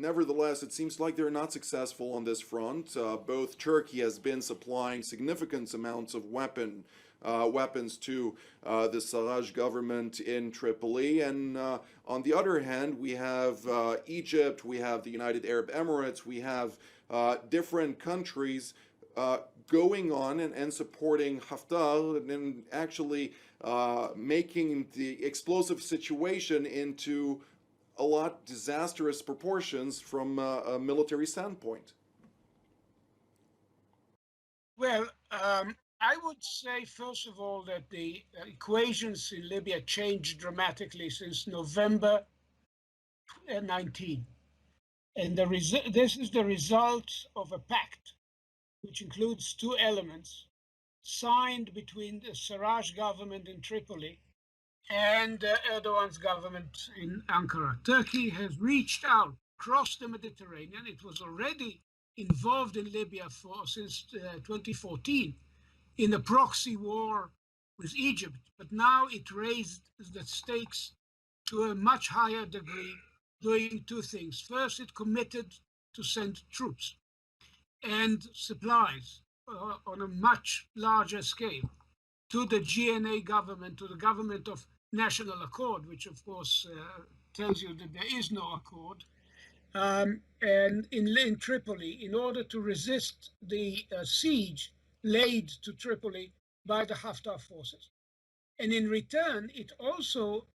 nevertheless, it seems like they're not successful on this front. Both Turkey has been supplying significant amounts of weapons to the Sarraj government in Tripoli, and on the other hand, we have Egypt, we have the United Arab Emirates, we have different countries going on and supporting Haftar and actually making the explosive situation into a lot disastrous proportions from a military standpoint. Well, I would say, first of all, that the equations in Libya changed dramatically since November 19. And this is the result of a pact, which includes two elements, signed between the Sarraj government in Tripoli and Erdogan's government in Ankara. Turkey has reached out across the Mediterranean. It was already involved in Libya since 2014 in a proxy war with Egypt, but now it raised the stakes to a much higher degree, doing two things. First, it committed to send troops and supplies on a much larger scale to the GNA government, to the government of national accord, which of course tells you that there is no accord, and in Tripoli, in order to resist the siege laid to Tripoli by the Haftar forces. And in return, it also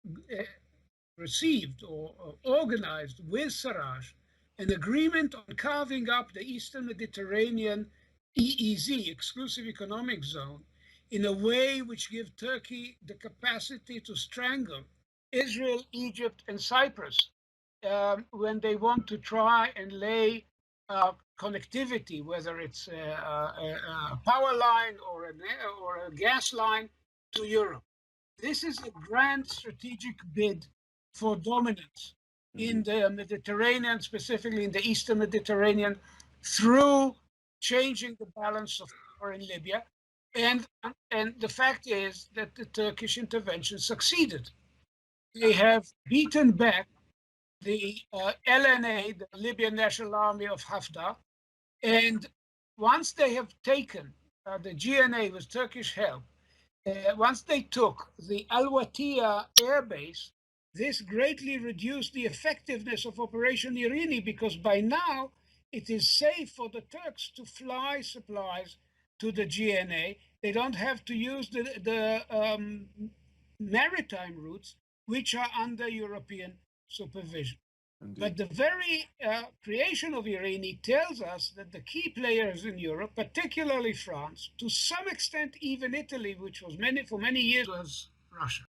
received or organized with Sarraj an agreement on carving up the Eastern Mediterranean EEZ, Exclusive Economic Zone, in a way which gives Turkey the capacity to strangle Israel, Egypt, and Cyprus when they want to try and lay connectivity, whether it's a power line or a gas line, to Europe. This is a grand strategic bid for dominance in the Mediterranean, specifically in the Eastern Mediterranean, through changing the balance of power in Libya. And the fact is that the Turkish intervention succeeded. They have beaten back the LNA, the Libyan National Army of Haftar, and once they have taken the GNA with Turkish help, once they took the Al-Watiya air base, this greatly reduced the effectiveness of Operation Irini, because by now it is safe for the Turks to fly supplies to the GNA. They don't have to use the maritime routes, which are under European supervision. Indeed. But the very creation of Irini tells us that the key players in Europe, particularly France, to some extent even Italy, which was for many years was Russia.